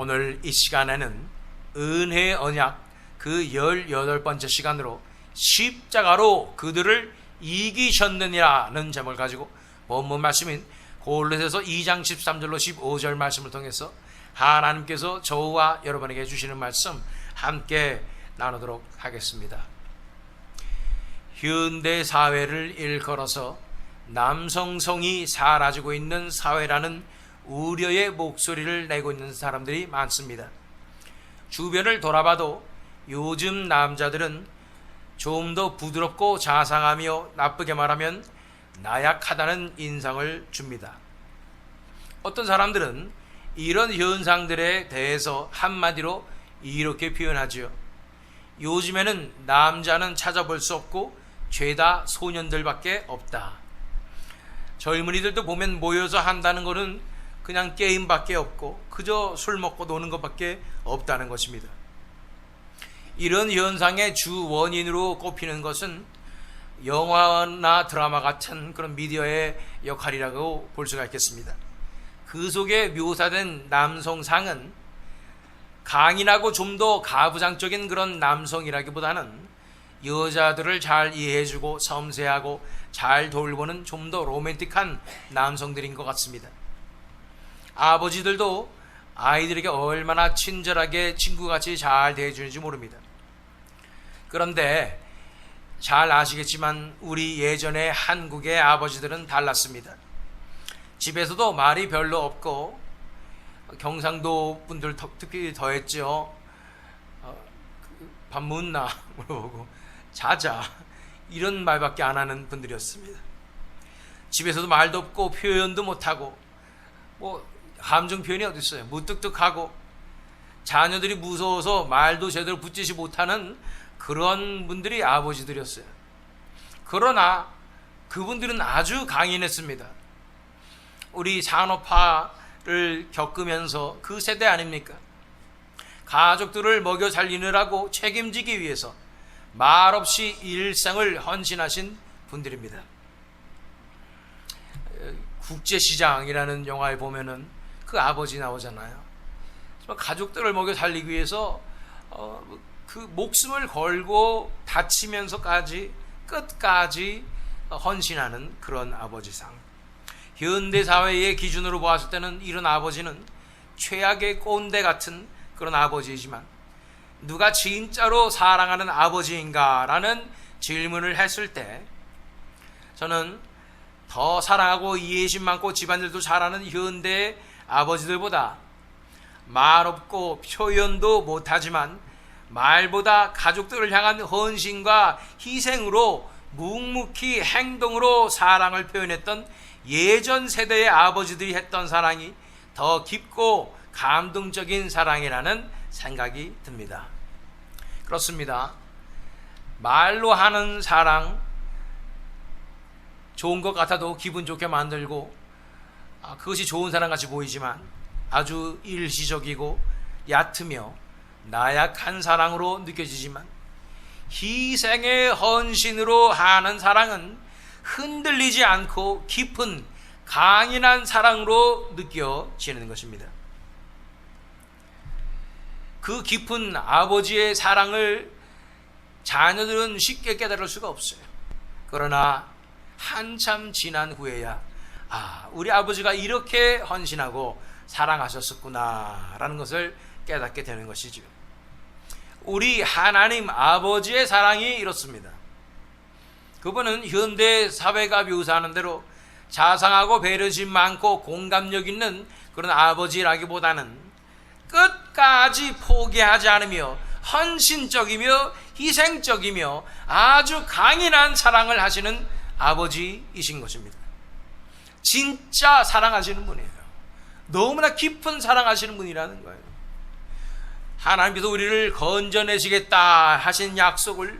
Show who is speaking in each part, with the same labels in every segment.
Speaker 1: 오늘 이 시간에는 은혜의 언약 그 18번째 시간으로 십자가로 그들을 이기셨느니라는 제목을 가지고 본문 말씀인 골로새서 2장 13절로 15절 말씀을 통해서 하나님께서 저와 여러분에게 주시는 말씀 함께 나누도록 하겠습니다. 현대 사회를 일컬어서 남성성이 사라지고 있는 사회라는 우려의 목소리를 내고 있는 사람들이 많습니다. 주변을 돌아봐도 요즘 남자들은 좀 더 부드럽고 자상하며 나쁘게 말하면 나약하다는 인상을 줍니다. 어떤 사람들은 이런 현상들에 대해서 한마디로 이렇게 표현하죠. 요즘에는 남자는 찾아볼 수 없고 죄다 소년들밖에 없다. 젊은이들도 보면 모여서 한다는 것은 그냥 게임밖에 없고 그저 술 먹고 노는 것밖에 없다는 것입니다. 이런 현상의 주 원인으로 꼽히는 것은 영화나 드라마 같은 그런 미디어의 역할이라고 볼 수가 있겠습니다. 그 속에 묘사된 남성상은 강인하고 좀 더 가부장적인 그런 남성이라기보다는 여자들을 잘 이해해주고 섬세하고 잘 돌보는 좀 더 로맨틱한 남성들인 것 같습니다. 아버지들도 아이들에게 얼마나 친절하게 친구같이 잘 대해주는지 모릅니다. 그런데 잘 아시겠지만 우리 예전의 한국의 아버지들은 달랐습니다. 집에서도 말이 별로 없고 경상도 분들 특히 더했죠. 밥 묻나 물어보고 자자 이런 말밖에 안 하는 분들이었습니다. 집에서도 말도 없고 표현도 못하고 감정 표현이 어디 있어요. 무뚝뚝하고 자녀들이 무서워서 말도 제대로 붙이지 못하는 그런 분들이 아버지들이었어요. 그러나 그분들은 아주 강인했습니다. 우리 산업화를 겪으면서 그 세대 아닙니까? 가족들을 먹여 살리느라고 책임지기 위해서 말없이 일생을 헌신하신 분들입니다. 국제시장이라는 영화에 보면은 그 아버지 나오잖아요. 가족들을 먹여 살리기 위해서 그 목숨을 걸고 다치면서까지 끝까지 헌신하는 그런 아버지상. 현대사회의 기준으로 보았을 때는 이런 아버지는 최악의 꼰대 같은 그런 아버지이지만 누가 진짜로 사랑하는 아버지인가라는 질문을 했을 때 저는 더 사랑하고 이해심 많고 집안일도 잘하는 현대의 아버지들보다 말 없고 표현도 못하지만 말보다 가족들을 향한 헌신과 희생으로 묵묵히 행동으로 사랑을 표현했던 예전 세대의 아버지들이 했던 사랑이 더 깊고 감동적인 사랑이라는 생각이 듭니다. 그렇습니다. 말로 하는 사랑 좋은 것 같아도 기분 좋게 만들고 그것이 좋은 사랑같이 보이지만 아주 일시적이고 얕으며 나약한 사랑으로 느껴지지만 희생의 헌신으로 하는 사랑은 흔들리지 않고 깊은 강인한 사랑으로 느껴지는 것입니다. 그 깊은 아버지의 사랑을 자녀들은 쉽게 깨달을 수가 없어요. 그러나 한참 지난 후에야 우리 아버지가 이렇게 헌신하고 사랑하셨었구나 라는 것을 깨닫게 되는 것이죠. 우리 하나님 아버지의 사랑이 이렇습니다. 그분은 현대 사회가 묘사하는 대로 자상하고 배려심 많고 공감력 있는 그런 아버지라기보다는 끝까지 포기하지 않으며 헌신적이며 희생적이며 아주 강인한 사랑을 하시는 아버지이신 것입니다. 진짜 사랑하시는 분이에요. 너무나 깊은 사랑하시는 분이라는 거예요. 하나님께서 우리를 건져내시겠다 하신 약속을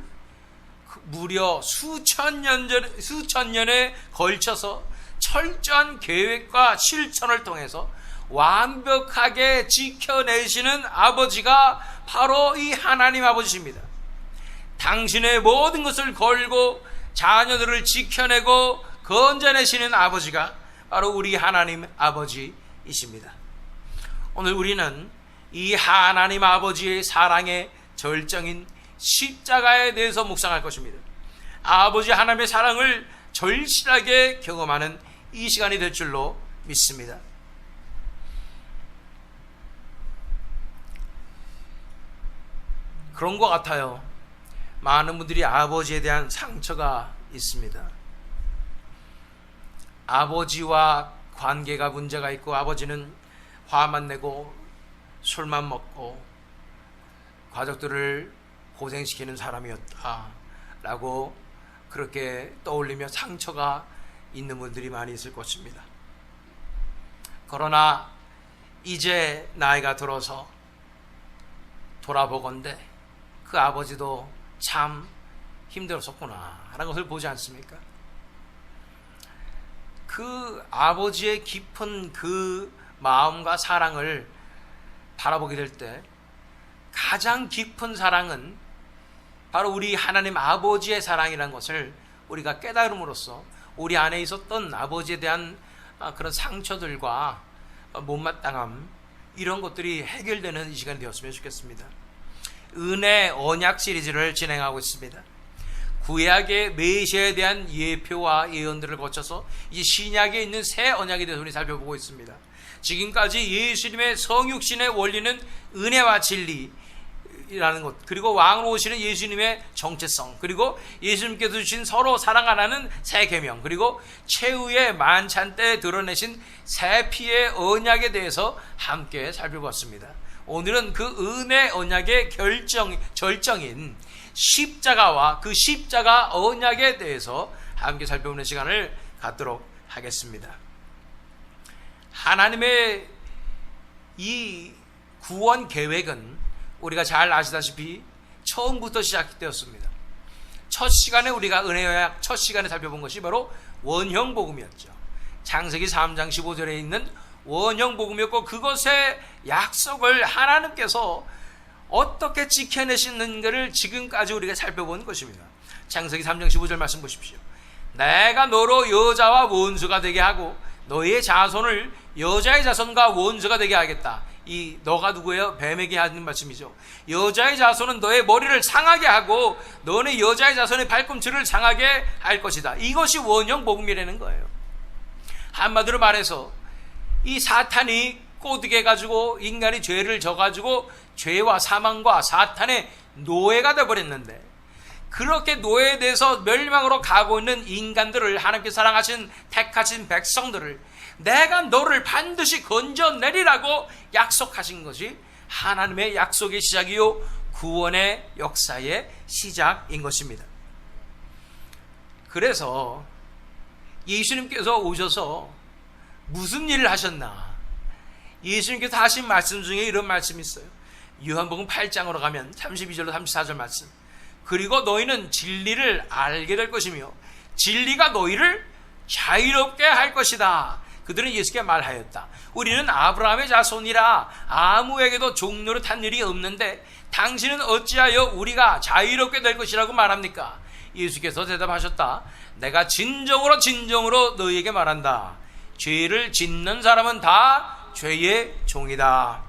Speaker 1: 무려 수천 년에 걸쳐서 철저한 계획과 실천을 통해서 완벽하게 지켜내시는 아버지가 바로 이 하나님 아버지십니다. 당신의 모든 것을 걸고 자녀들을 지켜내고 건져내시는 아버지가 바로 우리 하나님 아버지이십니다. 오늘 우리는 이 하나님 아버지의 사랑의 절정인 십자가에 대해서 묵상할 것입니다. 아버지 하나님의 사랑을 절실하게 경험하는 이 시간이 될 줄로 믿습니다. 그런 것 같아요. 많은 분들이 아버지에 대한 상처가 있습니다. 아버지와 관계가 문제가 있고, 아버지는 화만 내고 술만 먹고 가족들을 고생시키는 사람이었다 라고 그렇게 떠올리며 상처가 있는 분들이 많이 있을 것입니다. 그러나 이제 나이가 들어서 돌아보건대 그 아버지도 참 힘들었었구나 라는 것을 보지 않습니까? 그 아버지의 깊은 그 마음과 사랑을 바라보게 될 때 가장 깊은 사랑은 바로 우리 하나님 아버지의 사랑이라는 것을 우리가 깨달음으로써 우리 안에 있었던 아버지에 대한 그런 상처들과 못마땅함, 이런 것들이 해결되는 이 시간이 되었으면 좋겠습니다. 은혜 언약 시리즈를 진행하고 있습니다. 구약의 메시아에 대한 예표와 예언들을 거쳐서 이제 신약에 있는 새 언약에 대해서 우리 살펴보고 있습니다. 지금까지 예수님의 성육신의 원리는 은혜와 진리라는 것, 그리고 왕으로 오시는 예수님의 정체성, 그리고 예수님께서 주신 서로 사랑하라는 새 계명, 그리고 최후의 만찬 때 드러내신 새 피의 언약에 대해서 함께 살펴봤습니다. 오늘은 그 은혜 언약의 절정인 십자가와 그 십자가 언약에 대해서 함께 살펴보는 시간을 갖도록 하겠습니다. 하나님의 이 구원 계획은 우리가 잘 아시다시피 처음부터 시작되었습니다. 첫 시간에 우리가 은혜 언약 첫 시간에 살펴본 것이 바로 원형 복음이었죠. 창세기 3장 15절에 있는 원형 복음이었고, 그것의 약속을 하나님께서 어떻게 지켜내시는가를 지금까지 우리가 살펴본 것입니다. 창세기 3장 15절 말씀 보십시오. 내가 너로 여자와 원수가 되게 하고 너의 자손을 여자의 자손과 원수가 되게 하겠다. 이 너가 누구예요? 뱀에게 하는 말씀이죠. 여자의 자손은 너의 머리를 상하게 하고 너는 여자의 자손의 발꿈치를 상하게 할 것이다. 이것이 원형 복음이라는 거예요. 한마디로 말해서 이 사탄이 꼬드게 가지고 인간이 죄를 져가지고 죄와 사망과 사탄의 노예가 되어버렸는데, 그렇게 노예돼서 멸망으로 가고 있는 인간들을 하나님께 사랑하신 택하신 백성들을 내가 너를 반드시 건져내리라고 약속하신 것이 하나님의 약속의 시작이요 구원의 역사의 시작인 것입니다. 그래서 예수님께서 오셔서 무슨 일을 하셨나? 예수님께서 하신 말씀 중에 이런 말씀이 있어요. 요한복음 8장으로 가면 32절로 34절 말씀. 그리고 너희는 진리를 알게 될 것이며 진리가 너희를 자유롭게 할 것이다. 그들은 예수께 말하였다. 우리는 아브라함의 자손이라 아무에게도 종노릇 한 일이 없는데 당신은 어찌하여 우리가 자유롭게 될 것이라고 말합니까? 예수께서 대답하셨다. 내가 진정으로 너희에게 말한다. 죄를 짓는 사람은 다 죄의 종이다.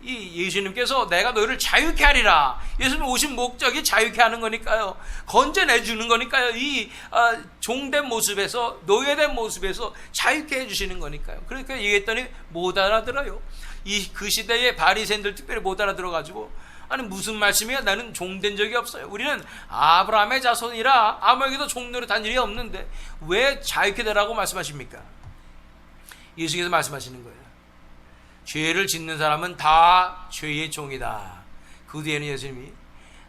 Speaker 1: 이 예수님께서 내가 너희를 자유케 하리라. 예수님 오신 목적이 자유케 하는 거니까요. 건져내 주는 거니까요. 이 종된 모습에서, 노예된 모습에서 자유케 해주시는 거니까요. 그러니까 얘기했더니 못 알아들어요. 그 시대의 바리새인들 특별히 못 알아들어가지고, 아니 무슨 말씀이야? 나는 종된 적이 없어요. 우리는 아브라함의 자손이라 아무에게도 종노릇 한 일이 없는데 왜 자유케 되라고 말씀하십니까? 예수께서 말씀하시는 거예요. 죄를 짓는 사람은 다 죄의 종이다. 그 뒤에는 예수님이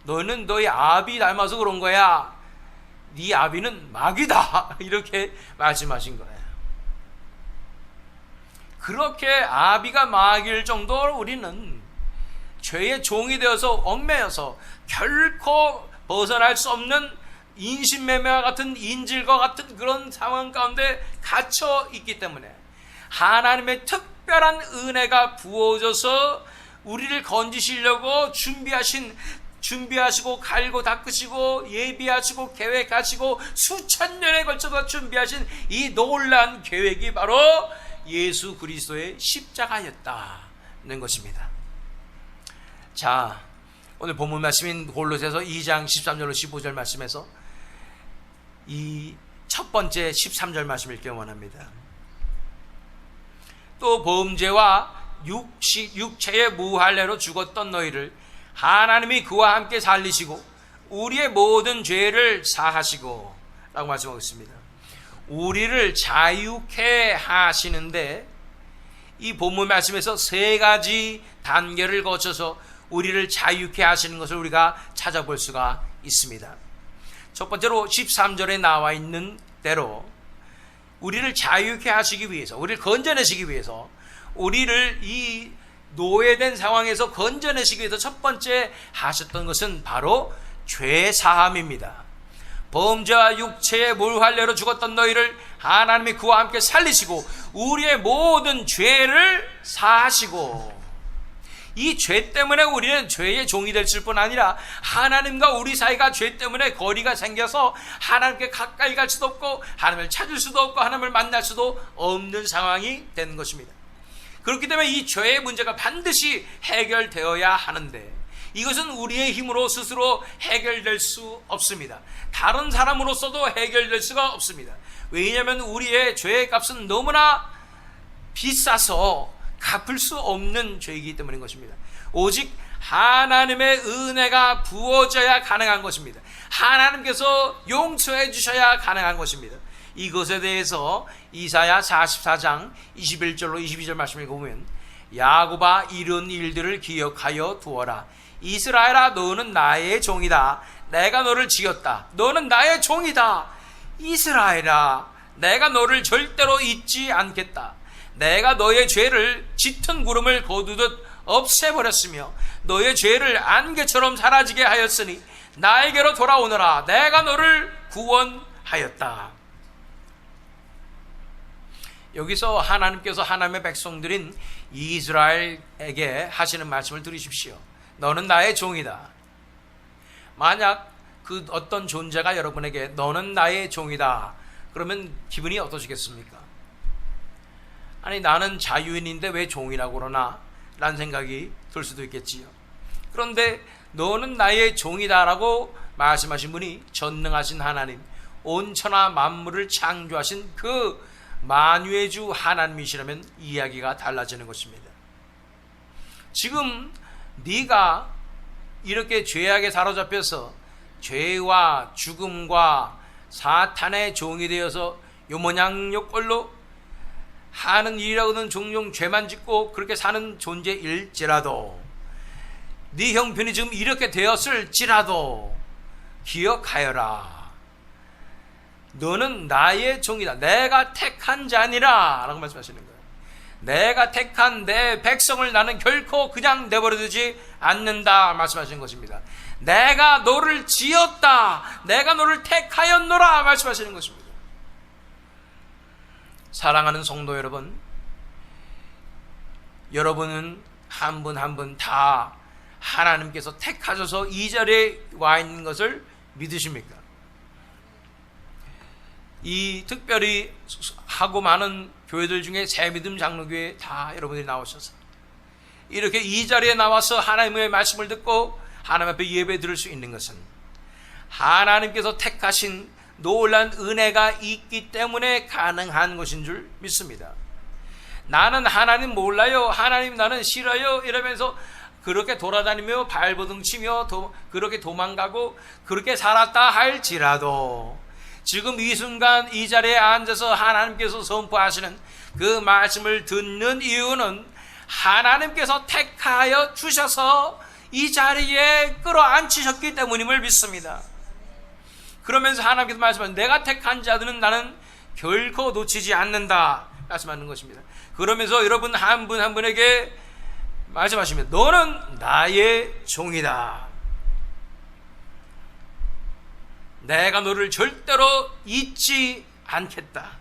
Speaker 1: 너는 너희 아비 닮아서 그런 거야. 네 아비는 마귀다. 이렇게 말씀하신 거예요. 그렇게 아비가 마귀일 정도로 우리는 죄의 종이 되어서 얽매여서 결코 벗어날 수 없는 인신매매와 같은 인질과 같은 그런 상황 가운데 갇혀 있기 때문에 하나님의 특별한 은혜가 부어져서 우리를 건지시려고 준비하시고 갈고 닦으시고 예비하시고 계획하시고 수천 년에 걸쳐서 준비하신 이 놀라운 계획이 바로 예수 그리스도의 십자가였다 것입니다. 자, 오늘 본문 말씀인 골로새서 2장 13절로 15절 말씀에서 이 첫 번째 13절 말씀 읽기 원합니다. 또 범죄와 육체의 무할례로 죽었던 너희를 하나님이 그와 함께 살리시고 우리의 모든 죄를 사하시고 라고 말씀하고 있습니다. 우리를 자유케 하시는데 이 본문 말씀에서 세 가지 단계를 거쳐서 우리를 자유케 하시는 것을 우리가 찾아볼 수가 있습니다. 첫 번째로 13절에 나와 있는 대로 우리를 자유케 하시기 위해서, 우리를 건져내시기 위해서, 우리를 이 노예된 상황에서 건져내시기 위해서 첫 번째 하셨던 것은 바로 죄사함입니다. 범죄와 육체의 무할례로 죽었던 너희를 하나님이 그와 함께 살리시고 우리의 모든 죄를 사하시고, 이 죄 때문에 우리는 죄의 종이 될 뿐 아니라 하나님과 우리 사이가 죄 때문에 거리가 생겨서 하나님께 가까이 갈 수도 없고 하나님을 찾을 수도 없고 하나님을 만날 수도 없는 상황이 되는 것입니다. 그렇기 때문에 이 죄의 문제가 반드시 해결되어야 하는데 이것은 우리의 힘으로 스스로 해결될 수 없습니다. 다른 사람으로서도 해결될 수가 없습니다. 왜냐하면 우리의 죄의 값은 너무나 비싸서 갚을 수 없는 죄이기 때문인 것입니다. 오직 하나님의 은혜가 부어져야 가능한 것입니다. 하나님께서 용서해 주셔야 가능한 것입니다. 이것에 대해서 이사야 44장 21절로 22절 말씀을 읽어보면 야곱아 이런 일들을 기억하여 두어라. 이스라엘아 너는 나의 종이다. 내가 너를 지었다. 너는 나의 종이다. 이스라엘아 내가 너를 절대로 잊지 않겠다. 내가 너의 죄를 짙은 구름을 거두듯 없애버렸으며 너의 죄를 안개처럼 사라지게 하였으니 나에게로 돌아오너라. 내가 너를 구원하였다. 여기서 하나님께서 하나님의 백성들인 이스라엘에게 하시는 말씀을 들으십시오. 너는 나의 종이다. 만약 그 어떤 존재가 여러분에게 너는 나의 종이다 그러면 기분이 어떠시겠습니까? 아니 나는 자유인인데 왜 종이라고 그러나? 라는 생각이 들 수도 있겠지요. 그런데 너는 나의 종이다 라고 말씀하신 분이 전능하신 하나님, 온천하 만물을 창조하신 그 만유의 주 하나님이시라면 이야기가 달라지는 것입니다. 지금 네가 이렇게 죄악에 사로잡혀서 죄와 죽음과 사탄의 종이 되어서 요 모양 요 꼴로 하는 일이라고는 종종 죄만 짓고 그렇게 사는 존재일지라도 네 형편이 지금 이렇게 되었을지라도 기억하여라. 너는 나의 종이다. 내가 택한 자니라 라고 말씀하시는 거예요. 내가 택한 내 백성을 나는 결코 그냥 내버려두지 않는다 말씀하시는 것입니다. 내가 너를 지었다. 내가 너를 택하였노라 말씀하시는 것입니다. 사랑하는 성도 여러분, 여러분은 한 분 한 분 다 하나님께서 택하셔서 이 자리에 와 있는 것을 믿으십니까? 이 특별히 하고 많은 교회들 중에 새믿음 장로교회 다 여러분들이 나오셔서 이렇게 이 자리에 나와서 하나님의 말씀을 듣고 하나님 앞에 예배 드릴 수 있는 것은 하나님께서 택하신 놀란 은혜가 있기 때문에 가능한 것인 줄 믿습니다. 나는 하나님 몰라요, 하나님 나는 싫어요 이러면서 그렇게 돌아다니며 발버둥 치며 그렇게 도망가고 그렇게 살았다 할지라도 지금 이 순간 이 자리에 앉아서 하나님께서 선포하시는 그 말씀을 듣는 이유는 하나님께서 택하여 주셔서 이 자리에 끌어앉히셨기 때문임을 믿습니다. 그러면서 하나님께서 말씀하시는 내가 택한 자들은 나는 결코 놓치지 않는다 말씀하는 것입니다. 그러면서 여러분 한 분 한 분에게 말씀하시면 너는 나의 종이다. 내가 너를 절대로 잊지 않겠다.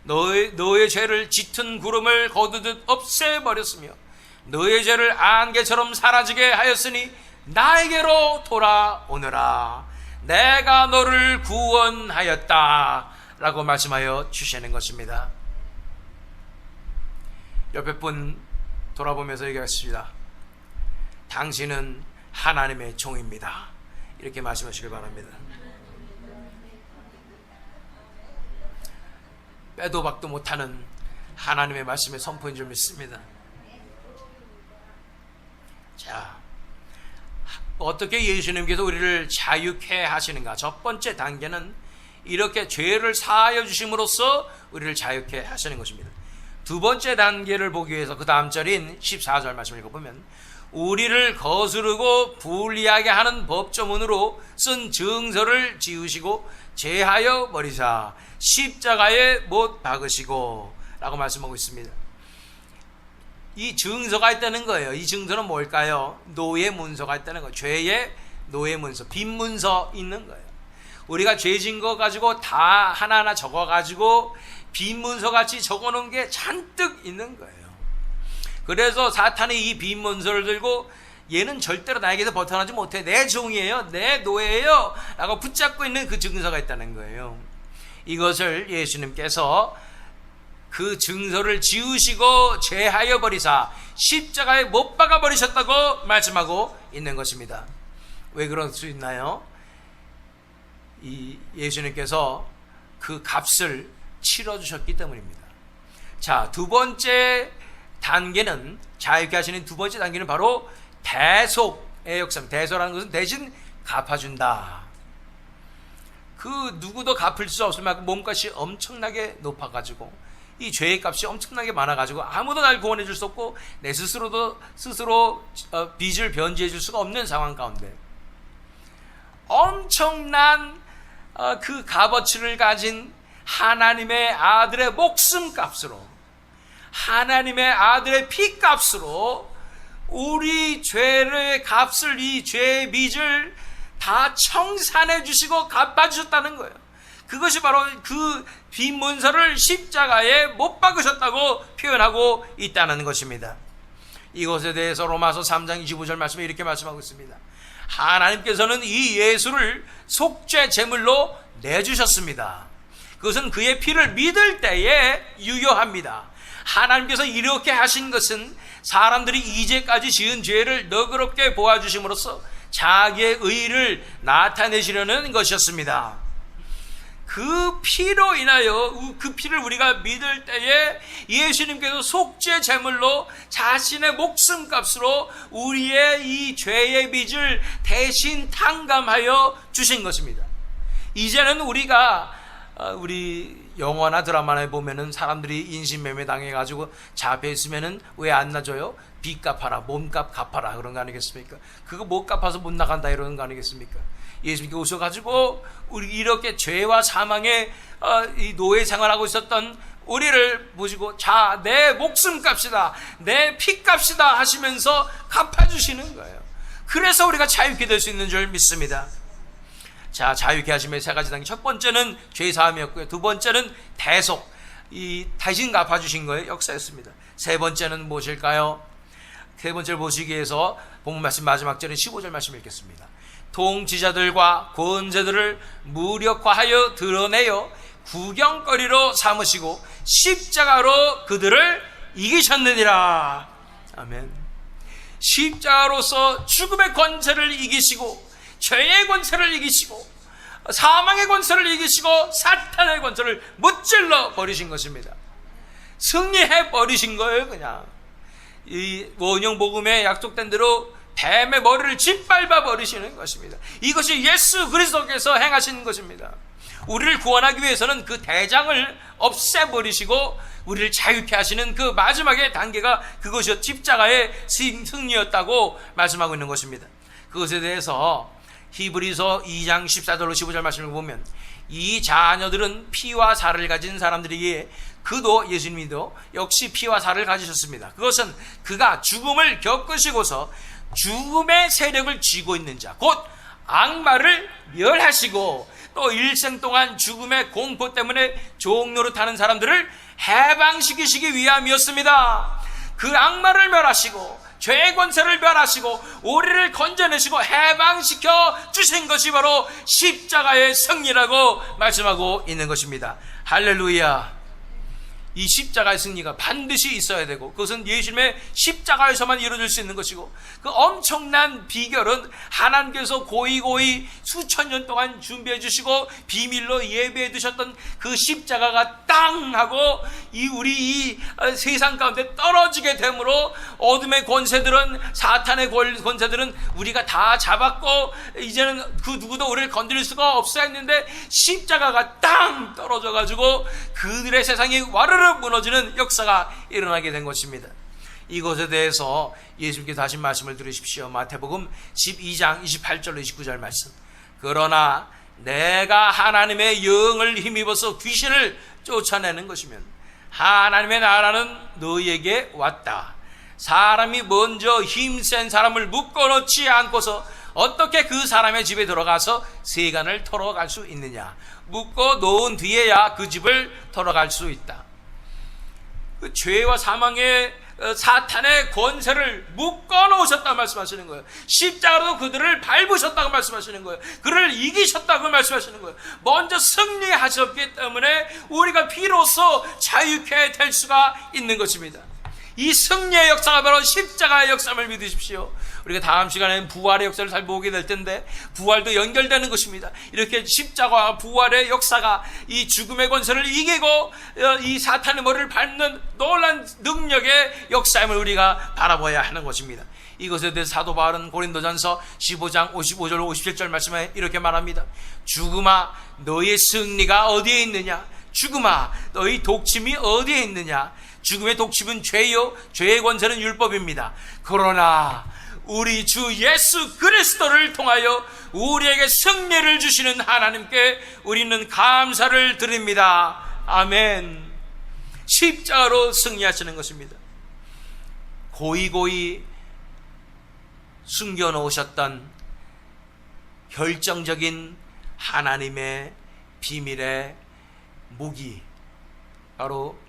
Speaker 1: 너의 죄를 짙은 구름을 거두듯 없애버렸으며 너의 죄를 안개처럼 사라지게 하였으니 나에게로 돌아오너라. 내가 너를 구원하였다 라고 말씀하여 주시는 것입니다. 옆에 분 돌아보면서 얘기하십니다. 당신은 하나님의 종입니다. 이렇게 말씀하시길 바랍니다. 빼도 박도 못하는 하나님의 말씀의 선포인 줄 믿습니다. 자, 어떻게 예수님께서 우리를 자유케 하시는가? 첫 번째 단계는 이렇게 죄를 사하여 주심으로써 우리를 자유케 하시는 것입니다. 두 번째 단계를 보기 위해서 그 다음 절인 14절 말씀을 읽어보면, 우리를 거스르고 불리하게 하는 법조문으로 쓴 증서를 지우시고 제하여 버리사 십자가에 못 박으시고 라고 말씀하고 있습니다. 이 증서가 있다는 거예요. 이 증서는 뭘까요? 노예 문서가 있다는 거예요. 죄의 노예 문서, 빈 문서 있는 거예요. 우리가 죄 진 거 가지고 다 하나하나 적어 가지고 빈 문서 같이 적어 놓은 게 잔뜩 있는 거예요. 그래서 사탄이 이 빈 문서를 들고 얘는 절대로 나에게서 벗어나지 못해, 내 종이에요, 내 노예예요 라고 붙잡고 있는 그 증서가 있다는 거예요. 이것을 예수님께서 그 증서를 지우시고 제하여 버리사 십자가에 못 박아 버리셨다고 말씀하고 있는 것입니다. 왜 그럴 수 있나요? 이 예수님께서 그 값을 치러주셨기 때문입니다. 자, 두 번째 단계는, 자유케 하시는 두 번째 단계는 바로 대속의 역사입니다. 대속이라는 것은 대신 갚아준다. 그 누구도 갚을 수 없을 만큼 몸값이 엄청나게 높아가지고, 이 죄의 값이 엄청나게 많아가지고 아무도 날 구원해 줄 수 없고 내 스스로 빚을 변제해 줄 수가 없는 상황 가운데 엄청난 그 값어치를 가진 하나님의 아들의 목숨값으로, 하나님의 아들의 피값으로 우리 죄의 값을, 이 죄의 빚을 다 청산해 주시고 갚아 주셨다는 거예요. 그것이 바로 그 빈 문서를 십자가에 못 박으셨다고 표현하고 있다는 것입니다. 이것에 대해서 로마서 3장 25절 말씀에 이렇게 말씀하고 있습니다. 하나님께서는 이 예수를 속죄 제물로 내주셨습니다. 그것은 그의 피를 믿을 때에 유효합니다. 하나님께서 이렇게 하신 것은 사람들이 이제까지 지은 죄를 너그럽게 보아주심으로써 자기의 의를 나타내시려는 것이었습니다. 그 피로 인하여, 그 피를 우리가 믿을 때에 예수님께서 속죄 제물로 자신의 목숨값으로 우리의 이 죄의 빚을 대신 탕감하여 주신 것입니다. 이제는 우리가 우리 영화나 드라마에 보면은 사람들이 인신매매 당해가지고 잡혀 있으면은 왜 안 놔줘요? 빚 갚아라, 몸값 갚아라, 그런 거 아니겠습니까? 그거 못 갚아서 못 나간다, 이러는 거 아니겠습니까? 예수님께 오셔가지고 우리 이렇게 죄와 사망의 이 노예 생활하고 있었던 우리를 보시고, 자, 내 목숨값이다, 내 피값이다 하시면서 갚아주시는 거예요. 그래서 우리가 자유케 될 수 있는 줄 믿습니다. 자, 자유케 하심의 세 가지 단계. 첫 번째는 죄사함이었고요. 두 번째는 대속, 이 대신 갚아주신 거예요. 역사였습니다. 세 번째는 무엇일까요? 세 번째를 보시기 위해서 본문 말씀 마지막 절인 15절 말씀 읽겠습니다. 통치자들과 권세들을 무력화하여 드러내어 구경거리로 삼으시고 십자가로 그들을 이기셨느니라. 아멘. 십자가로서 죽음의 권세를 이기시고, 죄의 권세를 이기시고, 사망의 권세를 이기시고, 사탄의 권세를 무찔러 버리신 것입니다. 승리해 버리신 거예요. 그냥 이 원형복음에 약속된 대로 뱀의 머리를 짓밟아 버리시는 것입니다. 이것이 예수 그리스도께서 행하신 것입니다. 우리를 구원하기 위해서는 그 대장을 없애버리시고 우리를 자유케 하시는 그 마지막의 단계가 그것이 십자가의 승리였다고 말씀하고 있는 것입니다. 그것에 대해서 히브리서 2장 14절로 15절 말씀을 보면, 이 자녀들은 피와 살을 가진 사람들이기에 그도, 예수님도 역시 피와 살을 가지셨습니다. 그것은 그가 죽음을 겪으시고서 죽음의 세력을 쥐고 있는 자, 곧 악마를 멸하시고 또 일생 동안 죽음의 공포 때문에 종노릇하는 사람들을 해방시키시기 위함이었습니다. 그 악마를 멸하시고 죄의 권세를 멸하시고 우리를 건져내시고 해방시켜 주신 것이 바로 십자가의 승리라고 말씀하고 있는 것입니다. 할렐루야. 이 십자가의 승리가 반드시 있어야 되고, 그것은 예수님의 십자가에서만 이루어질 수 있는 것이고, 그 엄청난 비결은 하나님께서 고이고이 수천 년 동안 준비해 주시고 비밀로 예배해 두셨던 그 십자가가 땅 하고 우리 이 세상 가운데 떨어지게 되므로 어둠의 권세들은, 사탄의 권세들은 우리가 다 잡았고 이제는 그 누구도 우리를 건드릴 수가 없어야 했는데, 십자가가 땅 떨어져 가지고 그들의 세상이 와르르 무너지는 역사가 일어나게 된 것입니다. 이것에 대해서 예수님께서 하신 말씀을 들으십시오. 마태복음 12장 28절로 29절 말씀. 그러나 내가 하나님의 영을 힘입어서 귀신을 쫓아내는 것이면 하나님의 나라는 너희에게 왔다. 사람이 먼저 힘센 사람을 묶어놓지 않고서 어떻게 그 사람의 집에 들어가서 세간을 털어갈 수 있느냐. 묶어 놓은 뒤에야 그 집을 털어갈 수 있다. 그 죄와 사망의 사탄의 권세를 묶어 놓으셨다고 말씀하시는 거예요. 십자가로 그들을 밟으셨다고 말씀하시는 거예요. 그를 이기셨다고 말씀하시는 거예요. 먼저 승리하셨기 때문에 우리가 비로소 자유케 될 수가 있는 것입니다. 이 승리의 역사가 바로 십자가의 역사를 믿으십시오. 우리가 다음 시간에 부활의 역사를 잘 보게 될 텐데, 부활도 연결되는 것입니다. 이렇게 십자가와 부활의 역사가 이 죽음의 권세를 이기고 이 사탄의 머리를 밟는 놀란 능력의 역사임을 우리가 바라봐야 하는 것입니다. 이것에 대해 사도 바울은 고린도전서 15장 55절 57절 말씀에 이렇게 말합니다. 죽음아 너의 승리가 어디에 있느냐? 죽음아 너희 독침이 어디에 있느냐? 죽음의 독침은 죄요, 죄의 권세는 율법입니다. 그러나 우리 주 예수 그리스도를 통하여 우리에게 승리를 주시는 하나님께 우리는 감사를 드립니다. 아멘. 십자가로 승리하시는 것입니다. 고이고이 숨겨놓으셨던 결정적인 하나님의 비밀의 무기, 바로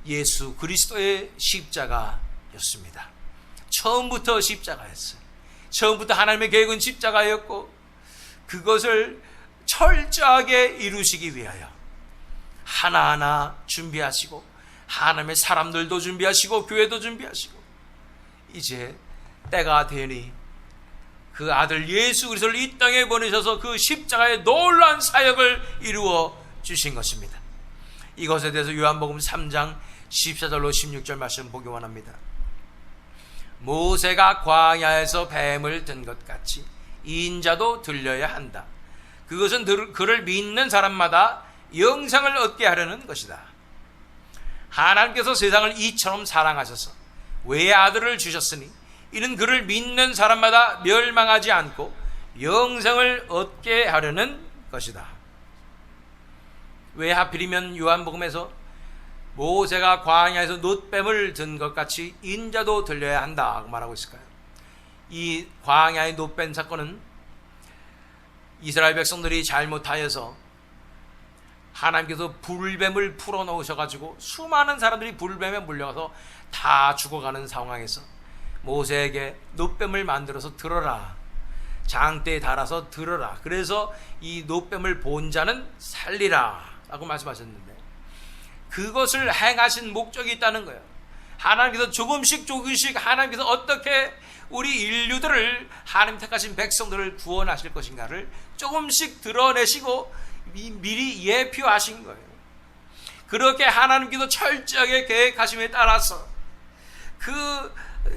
Speaker 1: 예수 그리스도의 십자가였습니다. 처음부터 십자가였어요. 처음부터 하나님의 계획은 십자가였고, 그것을 철저하게 이루시기 위하여 하나하나 준비하시고, 하나님의 사람들도 준비하시고 교회도 준비하시고, 이제 때가 되니 그 아들 예수 그리스도를 이 땅에 보내셔서 그 십자가의 놀라운 사역을 이루어 주신 것입니다. 이것에 대해서 요한복음 3장 14절로 16절 말씀 보기 원합니다. 모세가 광야에서 뱀을 든 것 같이 인자도 들려야 한다. 그것은 그를 믿는 사람마다 영생을 얻게 하려는 것이다. 하나님께서 세상을 이처럼 사랑하셔서 외아들을 주셨으니 이는 그를 믿는 사람마다 멸망하지 않고 영생을 얻게 하려는 것이다. 왜 하필이면 요한복음에서 모세가 광야에서 놋뱀을 든 것 같이 인자도 들려야 한다고 말하고 있을까요? 이 광야의 놋뱀 사건은 이스라엘 백성들이 잘못하여서 하나님께서 불뱀을 풀어놓으셔가지고 수많은 사람들이 불뱀에 물려가서 다 죽어가는 상황에서 모세에게 놋뱀을 만들어서 들어라, 장대에 달아서 들어라, 그래서 이 놋뱀을 본 자는 살리라 라고 말씀하셨는데, 그것을 행하신 목적이 있다는 거예요. 하나님께서 조금씩 하나님께서 어떻게 우리 인류들을, 하나님 택하신 백성들을 구원하실 것인가를 조금씩 드러내시고 미리 예표하신 거예요. 그렇게 하나님께서 철저하게 계획하심에 따라서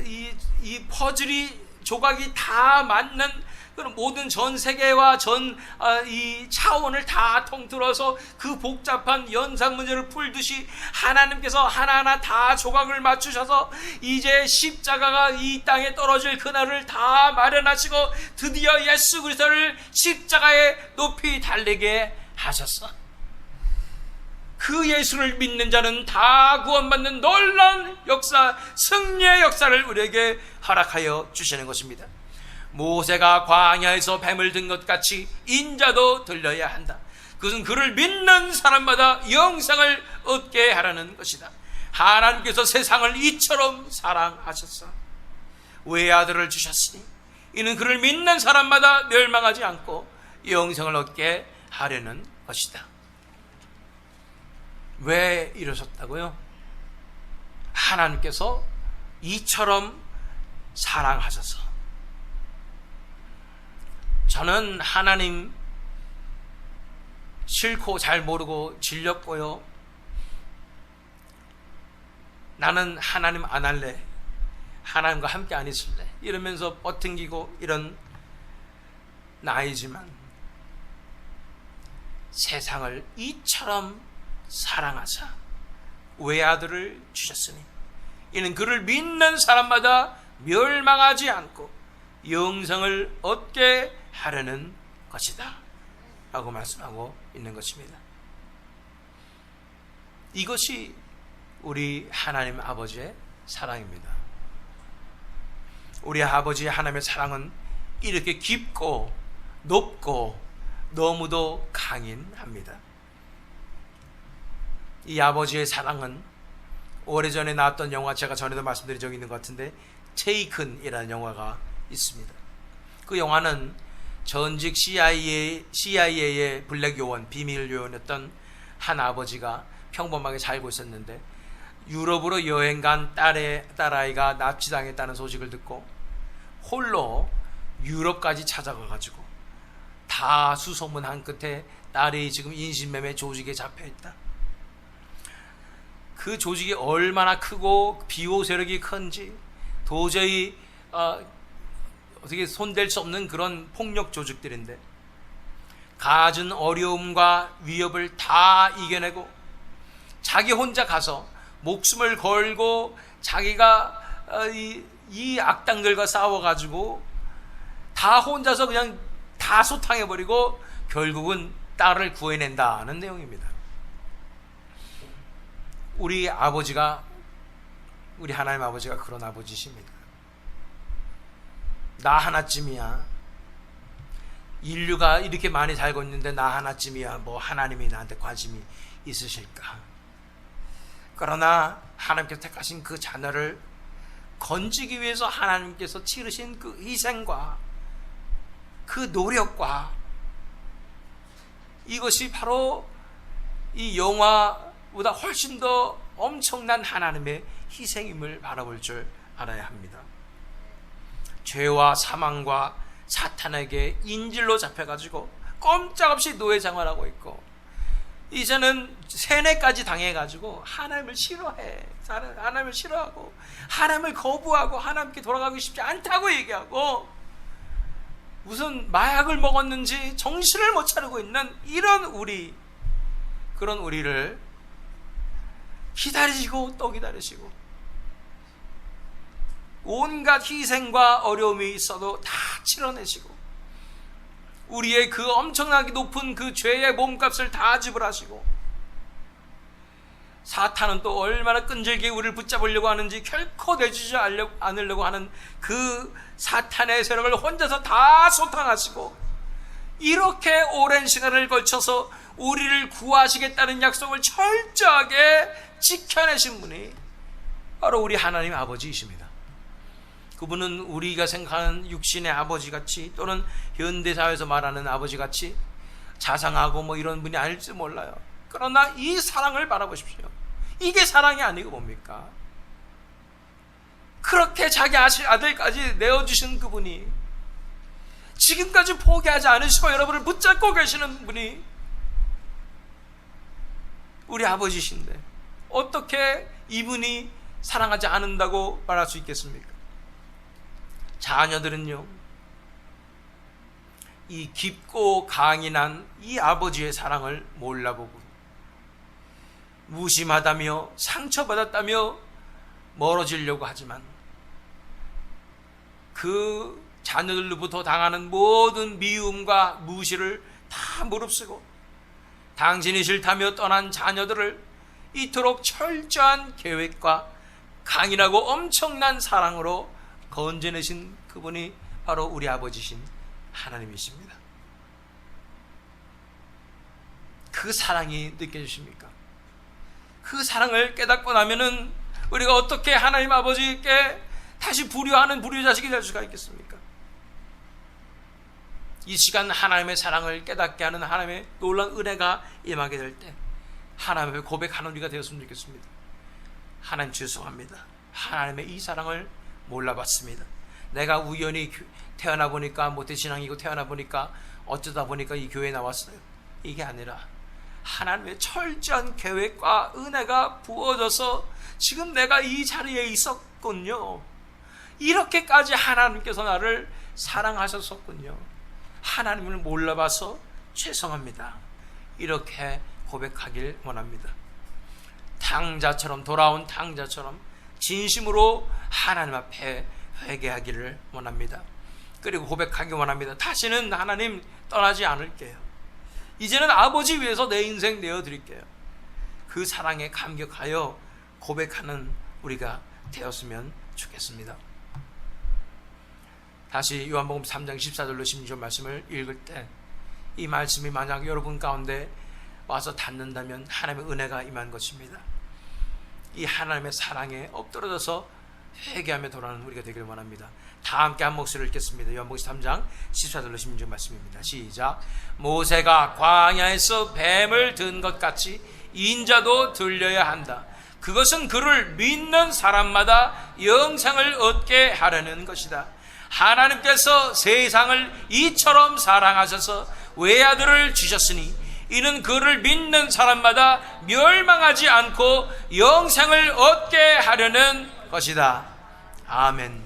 Speaker 1: 이 퍼즐이 조각이 다 맞는 그런 모든 전 세계와 이 차원을 다 통틀어서 그 복잡한 연상 문제를 풀듯이 하나님께서 하나하나 다 조각을 맞추셔서 이제 십자가가 이 땅에 떨어질 그날을 다 마련하시고 드디어 예수 그리스도를 십자가에 높이 달리게 하셨어. 그 예수를 믿는 자는 다 구원받는 놀라운 역사, 승리의 역사를 우리에게 허락하여 주시는 것입니다. 모세가 광야에서 뱀을 든 것 같이 인자도 들려야 한다. 그것은 그를 믿는 사람마다 영생을 얻게 하라는 것이다. 하나님께서 세상을 이처럼 사랑하셨어 외아들을 주셨으니 이는 그를 믿는 사람마다 멸망하지 않고 영생을 얻게 하려는 것이다. 왜 이러셨다고요? 하나님께서 이처럼 사랑하셔서, 저는 하나님 싫고 잘 모르고 질렸고요, 나는 하나님 안 할래, 하나님과 함께 안 있을래, 이러면서 버팅기고 이런 나이지만 세상을 이처럼 사랑하사 외아들을 주셨으니 이는 그를 믿는 사람마다 멸망하지 않고 영생을 얻게 하려는 것이다 라고 말씀하고 있는 것입니다. 이것이 우리 하나님 아버지의 사랑입니다. 우리 아버지 하나님의 사랑은 이렇게 깊고 높고 너무도 강인합니다. 이 아버지의 사랑은 오래전에 나왔던 영화, 제가 전에도 말씀드린 적이 있는 것 같은데 테이큰이라는 영화가 있습니다. 그 영화는 전직 CIA의 블랙 요원, 비밀 요원이었던 한 아버지가 평범하게 살고 있었는데 유럽으로 여행 간 딸아이가 납치당했다는 소식을 듣고 홀로 유럽까지 찾아가가지고 다 수소문한 끝에 딸이 지금 인신매매 조직에 잡혀있다. 그 조직이 얼마나 크고 비호 세력이 큰지 도저히 어떻게 손댈 수 없는 그런 폭력 조직들인데 갖은 어려움과 위협을 다 이겨내고 자기 혼자 가서 목숨을 걸고 자기가 이 악당들과 싸워가지고 다 혼자서 그냥 다 소탕해버리고 결국은 딸을 구해낸다는 내용입니다. 우리 아버지가, 우리 하나님 아버지가 그런 아버지십니다. 나 하나쯤이야, 인류가 이렇게 많이 살고 있는데 나 하나쯤이야 뭐 하나님이 나한테 관심이 있으실까? 그러나 하나님께서 택하신 그 자녀를 건지기 위해서 하나님께서 치르신 그 희생과 그 노력과, 이것이 바로 이 영화보다 훨씬 더 엄청난 하나님의 희생임을 바라볼 줄 알아야 합니다. 죄와 사망과 사탄에게 인질로 잡혀가지고 꼼짝없이 노예 생활하고 있고 이제는 세뇌까지 당해가지고 하나님을 싫어해, 하나님을 싫어하고 하나님을 거부하고 하나님께 돌아가고 싶지 않다고 얘기하고 무슨 마약을 먹었는지 정신을 못 차리고 있는 이런 그런 우리를 기다리시고 또 기다리시고 온갖 희생과 어려움이 있어도 다 치러내시고 우리의 그 엄청나게 높은 그 죄의 몸값을 다 지불하시고, 사탄은 또 얼마나 끈질기게 우리를 붙잡으려고 하는지 결코 내주지 않으려고 하는 그 사탄의 세력을 혼자서 다 소탕하시고 이렇게 오랜 시간을 걸쳐서 우리를 구하시겠다는 약속을 철저하게 지켜내신 분이 바로 우리 하나님 아버지이십니다. 그분은 우리가 생각하는 육신의 아버지같이 또는 현대사회에서 말하는 아버지같이 자상하고 뭐 이런 분이 아닐지 몰라요. 그러나 이 사랑을 바라보십시오. 이게 사랑이 아니고 뭡니까? 그렇게 자기 아들까지 내어주신 그분이, 지금까지 포기하지 않으시고 여러분을 붙잡고 계시는 분이 우리 아버지신데 어떻게 이분이 사랑하지 않는다고 말할 수 있겠습니까? 자녀들은요, 이 깊고 강인한 이 아버지의 사랑을 몰라보고 무심하다며 상처받았다며 멀어지려고 하지만 그 자녀들로부터 당하는 모든 미움과 무시를 다 무릅쓰고 당신이 싫다며 떠난 자녀들을 이토록 철저한 계획과 강인하고 엄청난 사랑으로 건져내신 그분이 바로 우리 아버지신 하나님이십니다. 그 사랑이 느껴지십니까? 그 사랑을 깨닫고 나면은 우리가 어떻게 하나님 아버지께 다시 불효하는 불효자식이 될 수가 있겠습니까? 이 시간 하나님의 사랑을 깨닫게 하는 하나님의 놀라운 은혜가 임하게 될 때 하나님의 고백하는 우리가 되었으면 좋겠습니다. 하나님 죄송합니다. 하나님의 이 사랑을 몰라봤습니다. 내가 우연히 태어나 보니까 모태신앙이고 태어나 보니까 어쩌다 보니까 이 교회에 나왔어요. 이게 아니라 하나님의 철저한 계획과 은혜가 부어져서 지금 내가 이 자리에 있었군요. 이렇게까지 하나님께서 나를 사랑하셨었군요. 하나님을 몰라봐서 죄송합니다. 이렇게 고백하길 원합니다. 탕자처럼, 돌아온 탕자처럼 진심으로 하나님 앞에 회개하기를 원합니다. 그리고 고백하기 원합니다. 다시는 하나님 떠나지 않을게요. 이제는 아버지 위해서 내 인생 내어드릴게요. 그 사랑에 감격하여 고백하는 우리가 되었으면 좋겠습니다. 다시 요한복음 3장 14절로 16절 말씀을 읽을 때 이 말씀이 만약 여러분 가운데 와서 닿는다면 하나님의 은혜가 임한 것입니다. 이 하나님의 사랑에 엎드러져서 회개하며 돌아오는 우리가 되기를 원합니다. 다 함께 한 목소리를 읽겠습니다. 요한복음 3장 14절로 16절 말씀입니다. 시작. 모세가 광야에서 뱀을 든 것 같이 인자도 들려야 한다. 그것은 그를 믿는 사람마다 영생을 얻게 하려는 것이다. 하나님께서 세상을 이처럼 사랑하셔서 외아들을 주셨으니 이는 그를 믿는 사람마다 멸망하지 않고 영생을 얻게 하려는 것이다. 아멘.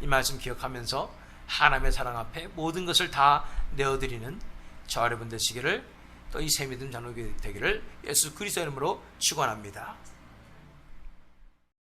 Speaker 1: 이 말씀 기억하면서 하나님의 사랑 앞에 모든 것을 다 내어드리는 저 여러분 되시기를, 또 이 새 믿음 자녀가 되기를 예수 그리스도의 이름으로 축원합니다.